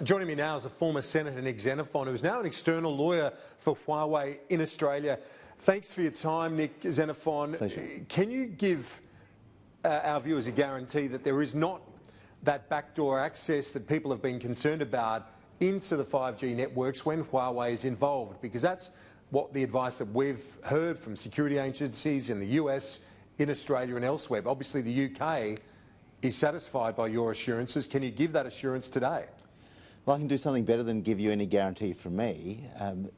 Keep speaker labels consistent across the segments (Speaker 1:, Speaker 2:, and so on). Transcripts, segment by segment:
Speaker 1: Joining me now is a former Senator, Nick Xenophon, who is now an external lawyer for Huawei in Australia. Thanks for your time, Nick Xenophon.
Speaker 2: Pleasure.
Speaker 1: Can you give our viewers a guarantee that there is not that backdoor access that people have been concerned about into the 5G networks when Huawei is involved? Because that's what the advice that we've heard from security agencies in the US, in Australia and elsewhere. But obviously the UK is satisfied by your assurances. Can you give that assurance today?
Speaker 2: Well, I can do something better than give you any guarantee from me.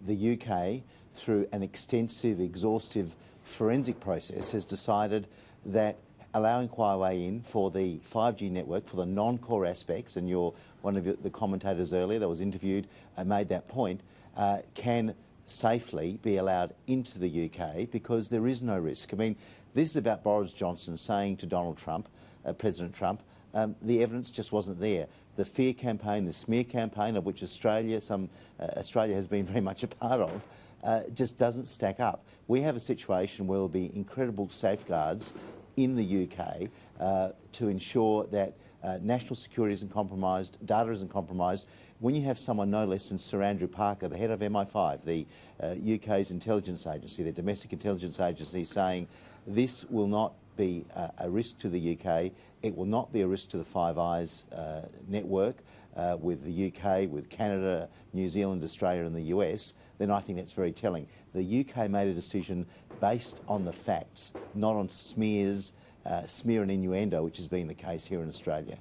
Speaker 2: The UK, through an extensive, exhaustive forensic process, has decided that allowing Huawei in for the 5G network, for the non-core aspects, and one of the commentators earlier that was interviewed made that point, can safely be allowed into the UK because there is no risk. I mean, this is about Boris Johnson saying to Donald Trump, President Trump, the evidence just wasn't there. The fear campaign, the smear campaign, of which Australia has been very much a part of, just doesn't stack up. We have a situation where there will be incredible safeguards in the UK to ensure that national security isn't compromised, data isn't compromised. When you have someone no less than Sir Andrew Parker, the head of MI5, the UK's intelligence agency, the domestic intelligence agency, saying this will not be a risk to the UK, it will not be a risk to the Five Eyes network with the UK, with Canada, New Zealand, Australia and the US, then I think that's very telling. The UK made a decision based on the facts, not on smear and innuendo, which has been the case here in Australia.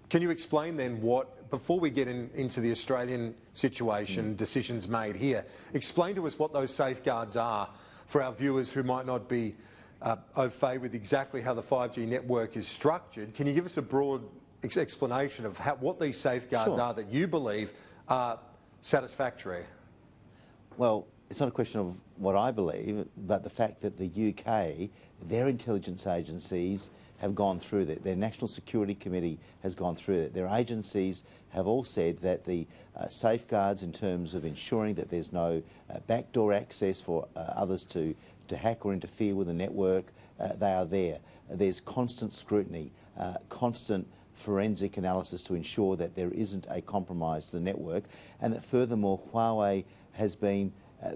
Speaker 1: Can you explain then what, before we get into the Australian situation, decisions made here, explain to us what those safeguards are for our viewers who might not be au fait with exactly how the 5G network is structured. Can you give us a broad explanation of what these safeguards are that you believe are satisfactory?
Speaker 2: Well, it's not a question of what I believe, but the fact that the UK, their intelligence agencies have gone through that. Their National Security Committee has gone through that. Their agencies have all said that the safeguards in terms of ensuring that there's no backdoor access for others to hack or interfere with the network, they are there. There's constant scrutiny, constant forensic analysis to ensure that there isn't a compromise to the network, and that furthermore Huawei has been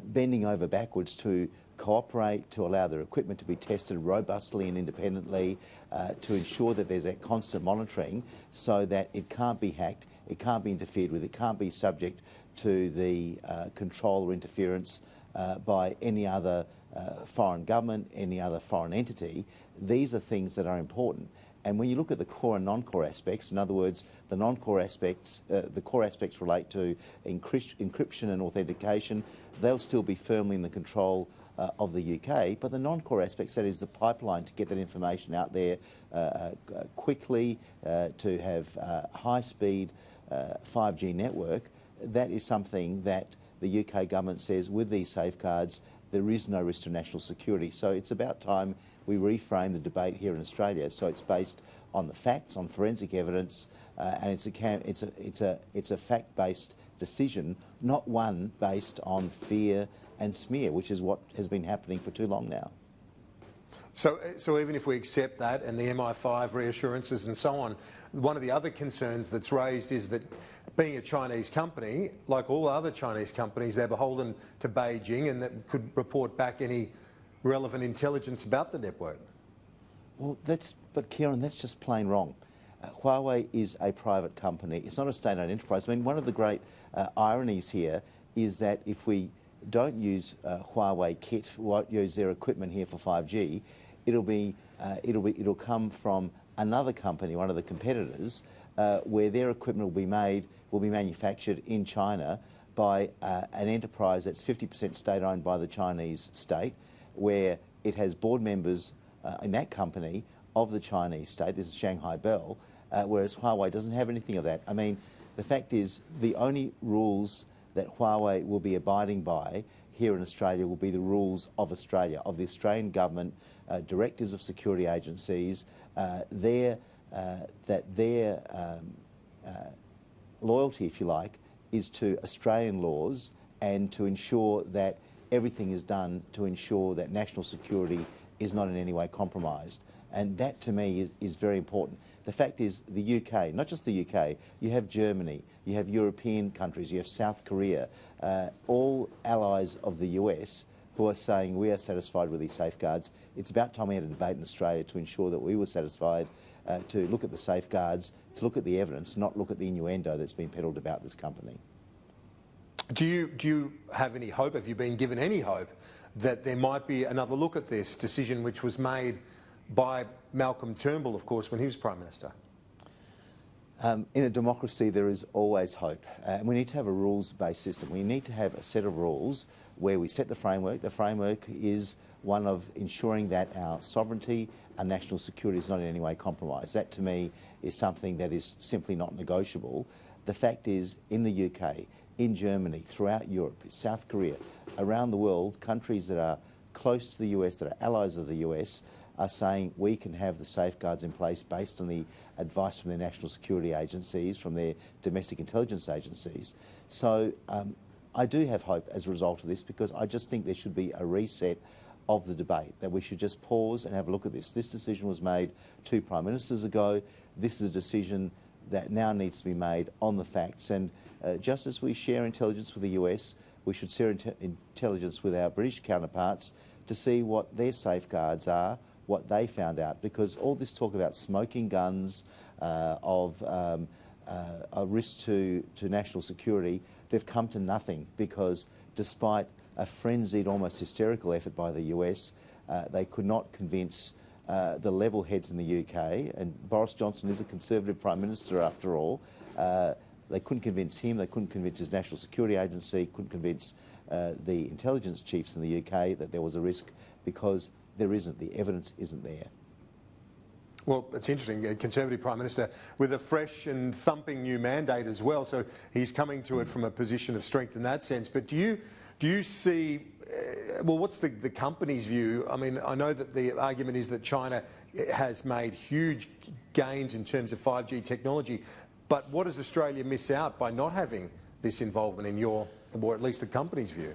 Speaker 2: bending over backwards to cooperate, to allow their equipment to be tested robustly and independently, to ensure that there's a constant monitoring so that it can't be hacked, it can't be interfered with, it can't be subject to the control or interference by any other foreign government, any other foreign entity. These are things that are important. And when you look at the core and non-core aspects, in other words, the non-core aspects, the core aspects relate to encryption and authentication, they'll still be firmly in the control of the UK, but the non-core aspects, that is the pipeline to get that information out there quickly, to have high-speed 5G network, that is something that the UK government says with these safeguards there is no risk to national security. So it's about time we reframe the debate here in Australia. So it's based on the facts, on forensic evidence, and it's a fact-based decision, not one based on fear and smear, which is what has been happening for too long now.
Speaker 1: So even if we accept that and the MI5 reassurances and so on, one of the other concerns that's raised is that being a Chinese company, like all other Chinese companies, they're beholden to Beijing and that could report back any relevant intelligence about the network.
Speaker 2: Well, but Kieran, that's just plain wrong. Huawei is a private company. It's not a state-owned enterprise. I mean, one of the great ironies here is that if we don't use Huawei kit, won't use their equipment here for 5G, it'll come from another company, one of the competitors, where their equipment will be manufactured in China by an enterprise that's 50% state-owned by the Chinese state, where it has board members in that company of the Chinese state. This is Shanghai Bell, whereas Huawei doesn't have anything of that. I mean, the fact is the only rules that Huawei will be abiding by here in Australia will be the rules of Australia, of the Australian government, directives of security agencies, their loyalty, if you like, is to Australian laws and to ensure that everything is done to ensure that national security is not in any way compromised. And that, to me, is very important. The fact is, the UK, not just the UK, you have Germany, you have European countries, you have South Korea, all allies of the US who are saying we are satisfied with these safeguards. It's about time we had a debate in Australia to ensure that we were satisfied, to look at the safeguards, to look at the evidence, not look at the innuendo that's been peddled about this company.
Speaker 1: Do you have any hope, have you been given any hope, that there might be another look at this decision which was made by Malcolm Turnbull, of course, when he was Prime Minister?
Speaker 2: In a democracy, there is always hope. We need to have a rules-based system. We need to have a set of rules where we set the framework. The framework is one of ensuring that our sovereignty, our national security is not in any way compromised. That, to me, is something that is simply not negotiable. The fact is, in the UK, in Germany, throughout Europe, South Korea, around the world, countries that are close to the US, that are allies of the US, are saying we can have the safeguards in place based on the advice from their national security agencies, from their domestic intelligence agencies. So I do have hope as a result of this, because I just think there should be a reset of the debate, that we should just pause and have a look at this. This decision was made 2 Prime Ministers ago. This is a decision that now needs to be made on the facts. And just as we share intelligence with the US, we should share intelligence with our British counterparts to see what their safeguards are, what they found out, because all this talk about smoking guns, of a risk to national security, they've come to nothing, because despite a frenzied, almost hysterical effort by the US, they could not convince the level heads in the UK, and Boris Johnson is a Conservative Prime Minister after all. They couldn't convince him, they couldn't convince his National Security Agency, couldn't convince the intelligence chiefs in the UK that there was a risk, because there isn't. The evidence isn't there.
Speaker 1: Well, it's interesting, a Conservative Prime Minister with a fresh and thumping new mandate as well, so he's coming to it from a position of strength in that sense. But do you see, well, what's the company's view? I mean, I know that the argument is that China has made huge gains in terms of 5G technology, but what does Australia miss out by not having this involvement in your, or at least the company's view?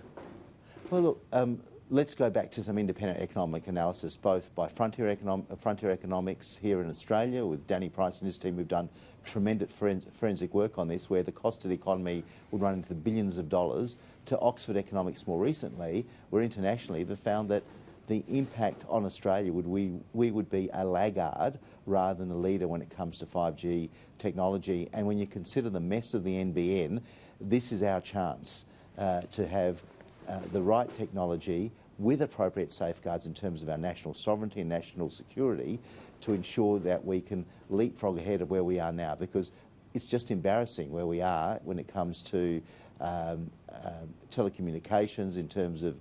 Speaker 2: Well, look, let's go back to some independent economic analysis, both by Frontier Economics here in Australia, with Danny Price and his team. We've done tremendous forensic work on this, where the cost of the economy would run into the billions of dollars, to Oxford Economics more recently, where internationally they've found that the impact on Australia we would be a laggard rather than a leader when it comes to 5G technology. And when you consider the mess of the NBN, this is our chance to have the right technology with appropriate safeguards in terms of our national sovereignty and national security, to ensure that we can leapfrog ahead of where we are now, because it's just embarrassing where we are when it comes to telecommunications, in terms of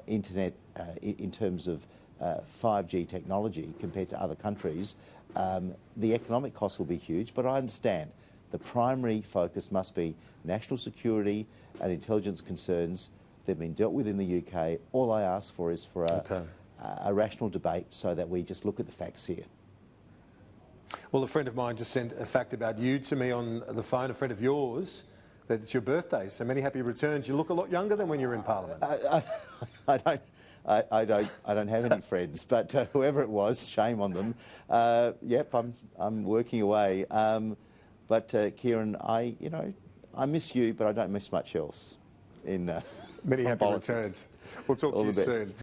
Speaker 2: internet, in terms of 5G technology compared to other countries. The economic costs will be huge, but I understand the primary focus must be national security and intelligence concerns. They've been dealt with in the UK. All I ask for is for a rational debate, so that we just look at the facts here.
Speaker 1: Well, a friend of mine just sent a fact about you to me on the phone, a friend of yours, that it's your birthday. So many happy returns. You look a lot younger than when you were in Parliament.
Speaker 2: I don't have any friends, but whoever it was, shame on them. Yep, I'm working away. But Kieran, I miss you, but I don't miss much else in
Speaker 1: Many happy
Speaker 2: politics.
Speaker 1: returns. We'll talk to you soon.